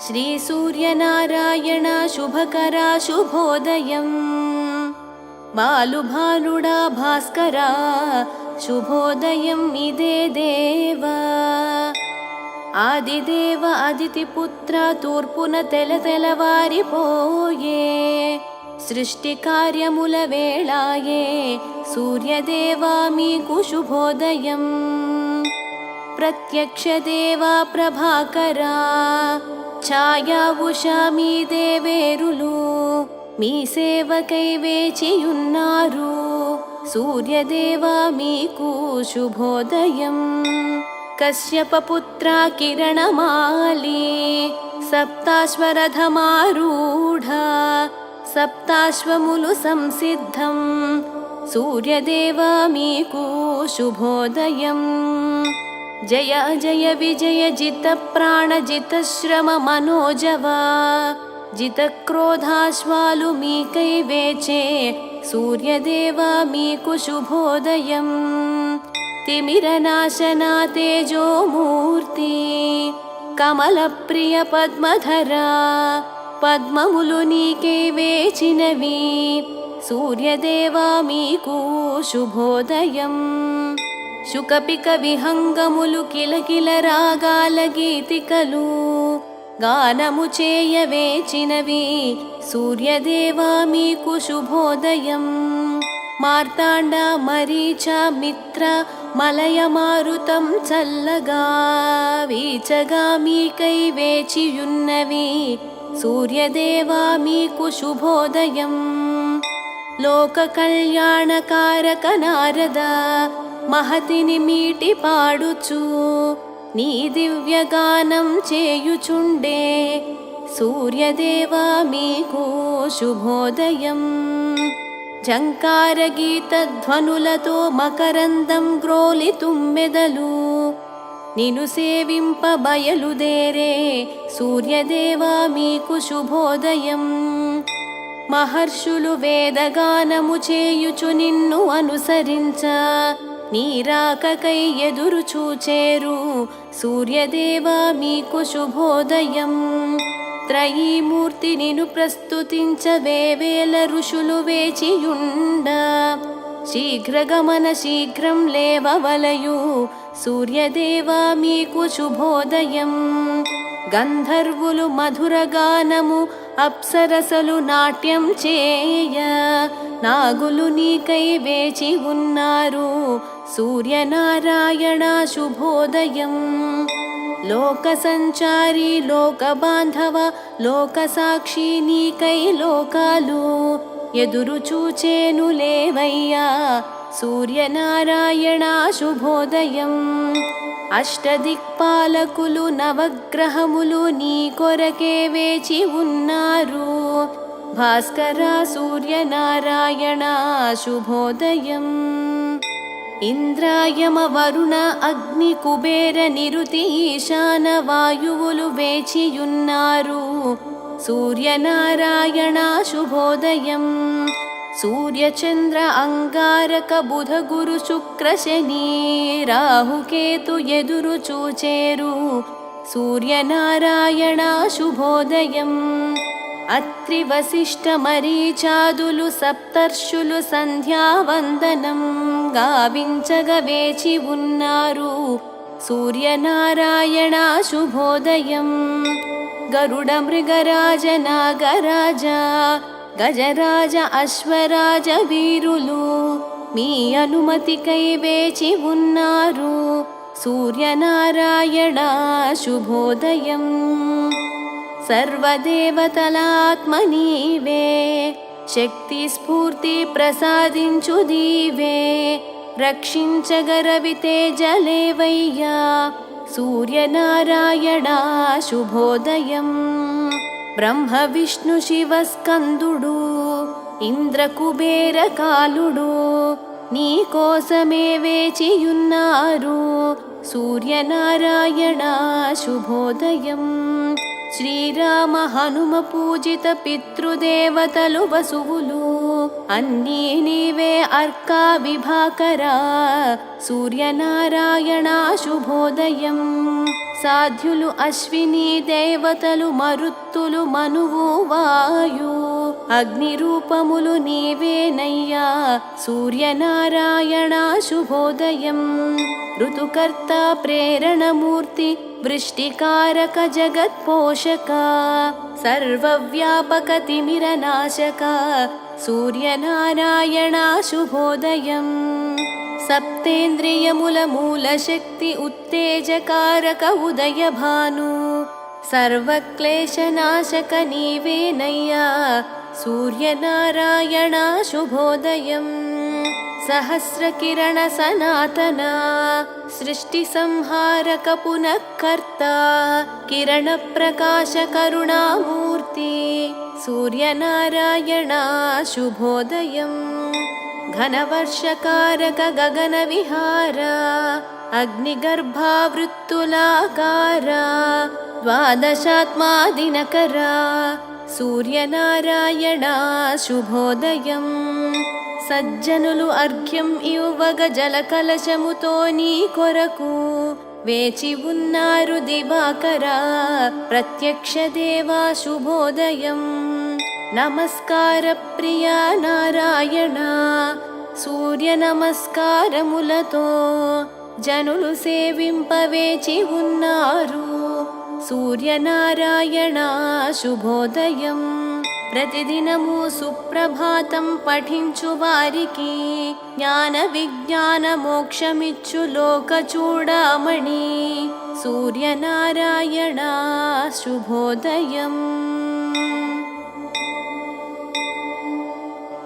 శ్రీ సూర్యనారాయణ శుభకరా శుభోదయం బాలుభానుడా భాస్కరా శుభోదయం ఇదే దేవా ఆదిదేవ అదితిపుత్ర తూర్పున తెలవారిపోయే సృష్టి కార్యముల వేళాయే సూర్యదేవా మీకు శుభోదయం ప్రత్యక్ష దేవా ప్రభాకరా ఛాయా ఉషా మీ దేవేరులు మీ సేవకై వేచియున్నారు సూర్యదేవా మీకు శుభోదయం కశ్యపపుత్ర కిరణమాలి సప్తాశ్వరథమారూఢ సప్తాశ్వములు సంసిద్ధం సూర్యదేవా మీకు శుభోదయం జయ జయ విజయ జిత ప్రాణ జిత శ్రమ మనోజవా జిత క్రోధాశ్వాలు మీకై వేచే సూర్యదేవా మీకు శుభోదయం తిమిరనాశనా తేజోమూర్తి కమల ప్రియ పద్మధరా పద్మములు నీకై వేచినవి సూర్యదేవా మీకు శుభోదయం శుకపిక విహంగములు కిలకిల రాగాల గీతికలు గానము చేయవేచినవి సూర్యదేవా మీకు శుభోదయం మార్తాండ మరీచ మిత్ర మలయ మారుతం చల్లగా వీచగా మీకై వేచియున్నవి సూర్యదేవా మీకు శుభోదయం లోక కళ్యాణకారక నారద మహతిని మీటి పాడుచు నీ దివ్యగానం చేయుచుండే సూర్యదేవా మీకు శుభోదయం జంకార గీత ధ్వనులతో మకరందం గ్రోలి తుమ్మెదలు నిను సేవింప బయలుదేరే సూర్యదేవా మీకు శుభోదయం మహర్షులు వేదగానము చేయుచు నిన్ను అనుసరించ నీరాకకై ఎదురు చూచేరు సూర్యదేవా మీకు శుభోదయం త్రయీమూర్తి నిను ప్రస్తుతించ వేవేల ఋషులు వేచియుండ శీఘ్రగమన శీఘ్రం లేవవలయు సూర్యదేవా మీకు శుభోదయం గంధర్వులు మధురగానము అప్సరసలు నాట్యం చేయ నాగులు నీకై వేచి ఉన్నారు సూర్యనారాయణ శుభోదయం లోక సంచారి లోక బాంధవ లోక సాక్షి నీకై లోకాలు ఎదురు చూచేను లేవయ్యా సూర్యనారాయణ శుభోదయం అష్టదిక్పాలకులు నవగ్రహములు నీ కొరకే వేచి ఉన్నారు భాస్కర సూర్యనారాయణ శుభోదయం ఇంద్రాయమ వరుణ అగ్ని కుబేర నిరుతి ఈశాన వాయువులు వేచియున్నారు సూర్యనారాయణ శుభోదయం సూర్యచంద్ర అంగారక బుధ గురు శుక్ర శని రాహుకేతు ఎదురు చూచేరు సూర్యనారాయణ శుభోదయం అత్రి వశిష్ఠ మరీచాదులు సప్తర్షులు సంధ్యావందనం గావించగ వేచి ఉన్నారు సూర్యనారాయణ శుభోదయం గరుడ మృగరాజ నాగరాజ గజరాజ అశ్వరాజ వీరులు మీ అనుమతికై వేచి ఉన్నారు సూర్యనారాయణ శుభోదయం సర్వదేవతలాత్మ నీవే శక్తి స్ఫూర్తి ప్రసాదించు దీవే రక్షించగరవి తేజలేవయ్యా సూర్యనారాయణ శుభోదయం బ్రహ్మ విష్ణు శివ స్కందుడు ఇంద్ర కుబేర కాలుడు నీ కోసమే వేచియున్నారు సూర్యనారాయణ శుభోదయం శ్రీరామ హనుమ పూజిత పితృదేవతలు వసువులు అన్నీ నీవే అర్కా విభాకరా సూర్యనారాయణ శుభోదయం సాధ్యులు అశ్విని దేవతలు మరుత్తులు మనువు వాయు అగ్ని రూపములు నీవేనయ్యా సూర్యనారాయణ శుభోదయం ఋతుకర్త ప్రేరణమూర్తి వృష్టికారక జగత్పోషక సర్వవ్యాపక తిమిరనాశక సూర్యనారాయణ శుభోదయం సప్తేంద్రియముల మూల శక్తి ఉత్తేజకారక ఉదయ భాను సర్వక్లేశనాశక నీవేనయ్యా సూర్యనారాయణ శుభోదయం సహస్రకిరణ సనాతన సృష్టి సంహారక పునఃకర్త కిరణ ప్రకాశ కరుణామూర్తి సూర్యనారాయణ శుభోదయం ఘనవర్షకారక గగన విహార అగ్నిగర్భావృత్తులాకార ద్వాదశాత్మా దినకర సూర్యనారాయణ శుభోదయం సజ్జనులు అర్ఘ్యం ఇవ్వగ జలకలశముతో నీ కొరకు వేచి ఉన్నారు దివాకర ప్రత్యక్ష దేవా శుభోదయం నమస్కార ప్రియా నారాయణ సూర్య నమస్కారములతో జనులు సేవింపవేచి ఉన్నారు సూర్యనారాయణ శుభోదయం ప్రతిదినము సుప్రభాతం పఠించు వారికి జ్ఞాన విజ్ఞాన మోక్షమిచ్చు లోక చూడామణి సూర్యనారాయణ శుభోదయం.